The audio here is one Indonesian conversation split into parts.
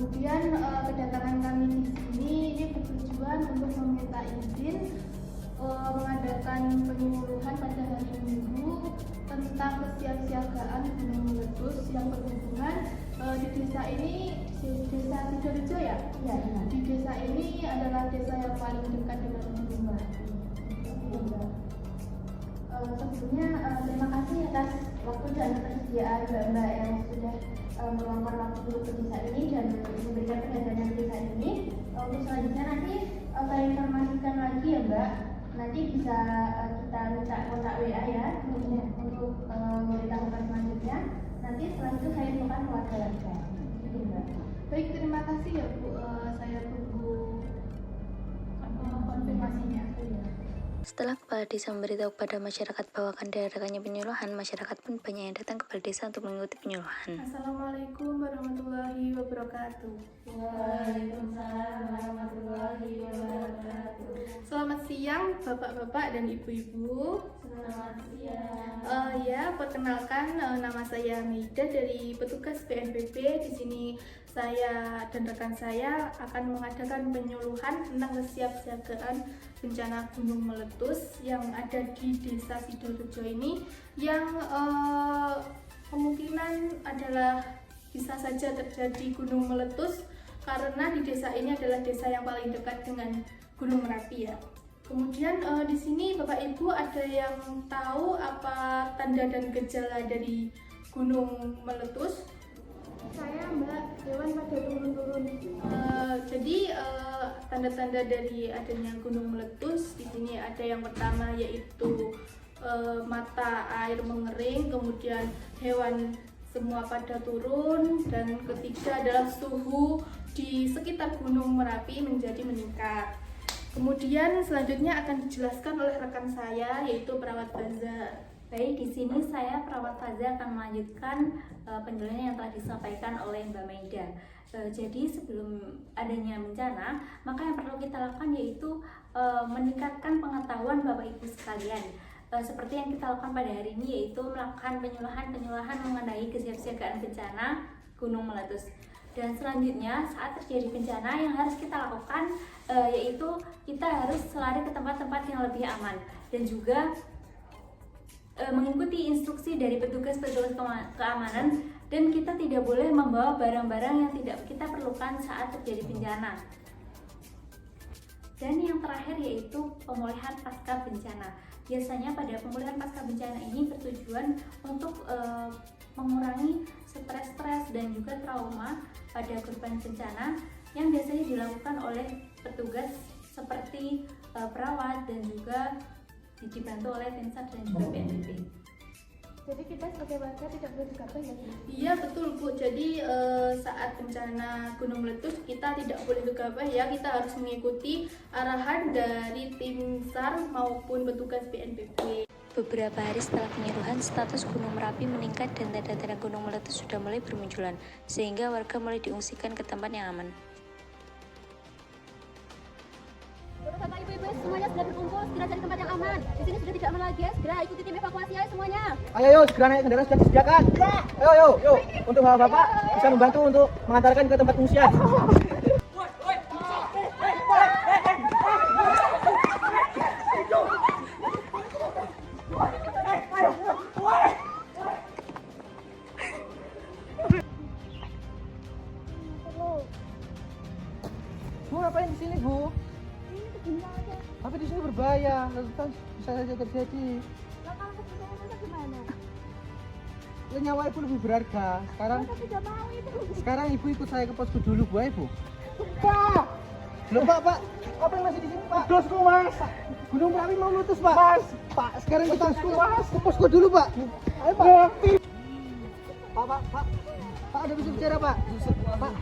Kemudian kedatangan kami di sini ini bertujuan untuk meminta izin mengadakan penyuluhan pada hari Minggu tentang kesiapsiagaan gunung meletus yang berhubungan di desa ini, desa Sidorejo ya? Iya. Di desa ini adalah desa yang paling dekat dengan gunung Merapi. Sebelumnya terima kasih atas waktu dan ketersediaan Mbak yang sudah meluangkan waktu ke desa ini dan memberikan pendampingan desa ini. Untuk selanjutnya nanti saya informasikan lagi ya Mbak. Nanti bisa kita minta kontak WA ya untuk memberitahukan selanjutnya. Nanti setelah itu saya infokan keluarga warga. Gitu Mbak. Baik, terima kasih ya Bu. Saya tunggu konfirmasinya. Setelah kepala desa memberitahu kepada masyarakat bahwa akan diadakannya penyuluhan, masyarakat pun banyak yang datang ke kepala desa untuk mengikuti penyuluhan. Assalamualaikum warahmatullahi wabarakatuh. Waalaikumsalam warahmatullahi wabarakatuh. Selamat siang Bapak-bapak dan Ibu-ibu. Selamat siang. Ya, perkenalkan nama saya Maida dari petugas BNPB. Di sini saya dan rekan saya akan mengadakan penyuluhan tentang kesiapsiagaan bencana gunung meletus yang ada di desa Sidorejo ini yang kemungkinan adalah bisa saja terjadi gunung meletus karena di desa ini adalah desa yang paling dekat dengan Gunung Merapi ya. Kemudian di sini Bapak Ibu ada yang tahu apa tanda dan gejala dari gunung meletus? Saya Mbak, hewan pada turun-turun. Jadi tanda-tanda dari adanya gunung meletus di sini ada yang pertama yaitu mata air mengering, kemudian hewan semua pada turun, dan ketiga adalah suhu di sekitar Gunung Merapi menjadi meningkat. Kemudian selanjutnya akan dijelaskan oleh rekan saya yaitu perawat Baza. Baik, di sini saya perawat Faza akan melanjutkan penjelasan yang telah disampaikan oleh Mbak Maida. Jadi sebelum adanya bencana, maka yang perlu kita lakukan yaitu meningkatkan pengetahuan Bapak Ibu sekalian. Seperti yang kita lakukan pada hari ini yaitu melakukan penyuluhan mengenai kesiapsiagaan bencana gunung meletus. Dan selanjutnya saat terjadi bencana yang harus kita lakukan yaitu kita harus lari ke tempat-tempat yang lebih aman dan juga mengikuti instruksi dari petugas-petugas keamanan, dan kita tidak boleh membawa barang-barang yang tidak kita perlukan saat terjadi bencana. Dan yang terakhir yaitu pemulihan pasca bencana. Biasanya pada pemulihan pasca bencana ini bertujuan untuk mengurangi stres dan juga trauma pada korban bencana yang biasanya dilakukan oleh petugas seperti perawat dan juga dibantu oleh Timsar dan juga BNPB. Jadi kita sebagai warga tidak boleh gegabah ya? Iya betul Bu, jadi saat bencana gunung meletus kita tidak boleh gegabah ya, kita harus mengikuti arahan dari tim SAR maupun petugas BNPB. Beberapa hari setelah penyuluhan, status Gunung Merapi meningkat dan tanda-tanda gunung meletus sudah mulai bermunculan, sehingga warga mulai diungsikan ke tempat yang aman. Bapak Ibu semuanya sudah berkumpul, segera cari tempat yang aman. Di sini sudah tidak aman lagi ya, segera ikuti tim evakuasi ya semuanya. Ayo, segera naik kendaraan sudah disediakan. Ayo, untuk bapak bisa membantu untuk mengantarkan ke tempat pengungsian. Bu, ngapain di sini, Bu? Tapi di sini berbahaya, letusan bisa saja terjadi. Nah, kalau kebetulan gimana? Nyawa ibu lebih berharga. Tidak mau itu. Sekarang ibu ikut saya ke posku dulu, Bu. Ibu. Pak! Loh, Pak. Apa yang masih di sini, Pak? Dosku, Mas. Gunung Merapi mau meletus, Pak. Mas. Pak, sekarang kita ke posku dulu, Pak. Ayo, Pak. Pak. Pak, ada bisa bicara, Pak. Pak,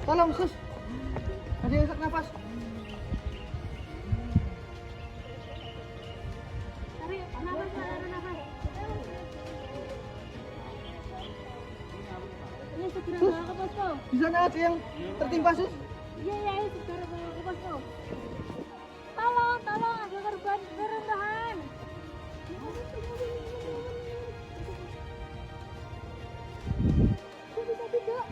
tolong, sus. Ada yang sesak nafas. Sus, di sana ada yang tertimpa, sus. Iya, segera bawa ke posko. Tolong, ada korban kerendahan. Bisa tidak?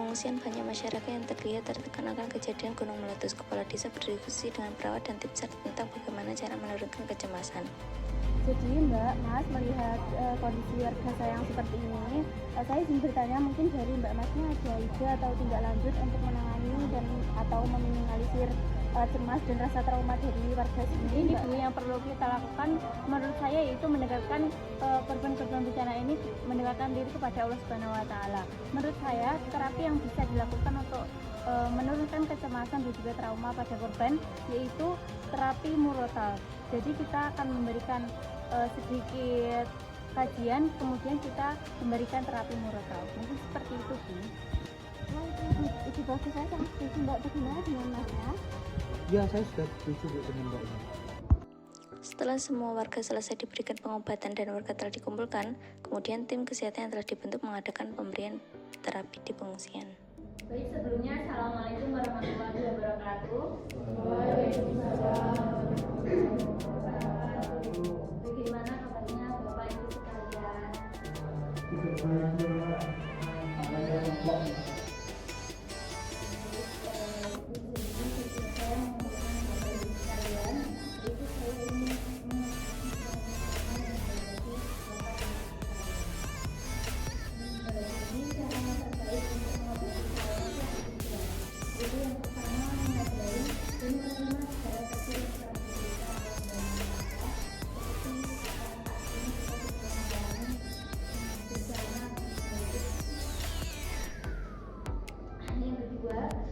pengungsian banyak masyarakat yang terlihat tertekan akan kejadian gunung meletus. Kepala desa berdiskusi dengan perawat dan tim SAR tentang bagaimana cara menurunkan kecemasan. Jadi Mbak, Mas melihat kondisi warga saya yang seperti ini, saya ingin bertanya mungkin dari Mbak Masnya ada ide atau tindak lanjut untuk menangani dan atau meminimalisir cemas dan rasa trauma dari warga sini. Yang perlu kita lakukan menurut saya yaitu mendekatkan korban-korban bencana ini mendekatkan diri kepada Allah Subhanahu wa taala. Menurut saya terapi yang bisa dilakukan untuk menurunkan kecemasan dan juga trauma pada korban yaitu terapi murotal. Jadi kita akan memberikan sedikit kajian, kemudian kita memberikan terapi murotal. Mungkin seperti itu, Bu. Itu bagus, saya sangat setuju Mbak. Bagaimana dengan Masnya? Ya, saya sudah setuju dengan Mbak ini. Setelah semua warga selesai diberikan pengobatan dan warga telah dikumpulkan, kemudian tim kesehatan yang telah dibentuk mengadakan pemberian terapi di pengungsian. Baik, sebelumnya Assalamualaikum warahmatullahi wabarakatuh. Bagaimana kabarnya Bapak Ibu sekalian?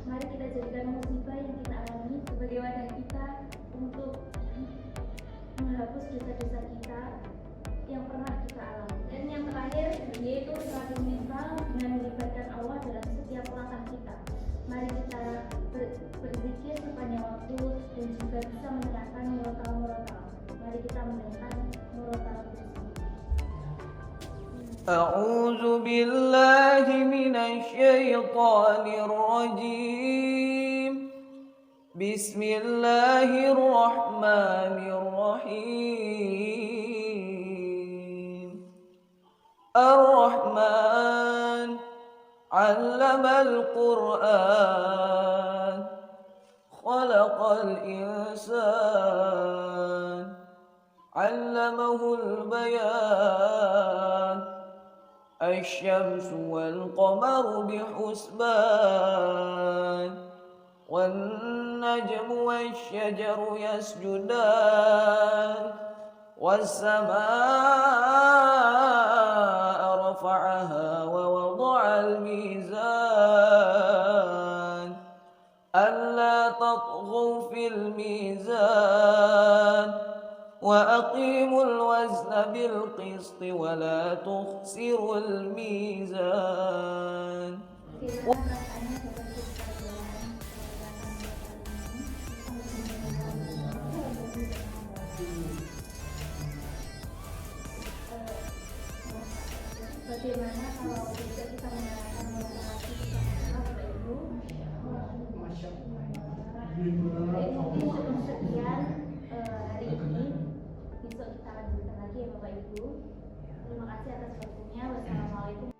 Mari kita jadikan musibah yang kita alami sebagai wadah kita untuk menghapus dosa-dosa kita yang pernah kita alami. Dan yang terakhir yaitu terapi mental dengan melibatkan Allah dalam setiap langkah kita. Mari kita berzikir sepanjang waktu dan juga bisa menerapkan murotal. Mari kita menerapkan murotal bersama. أعوذ بالله من الشيطان الرجيم بسم الله الرحمن الرحيم الرحمن علم القرآن خلق الإنسان علمه البيان الشمس والقمر بحسبان والنجم والشجر يسجدان والسماء رفعها ووضع الميزان ألا تطغوا في الميزان وأقيموا الوزن بالقسط ولا تخسروا الميزان. Bagaimana kalau bisa kita menerapkan motivasi Bapak Ibu? Baik, mungkin cukup sekian hari ini. Besok kita lanjutkan lagi ya Bapak Ibu. Terima kasih atas waktunya. Wassalamualaikum.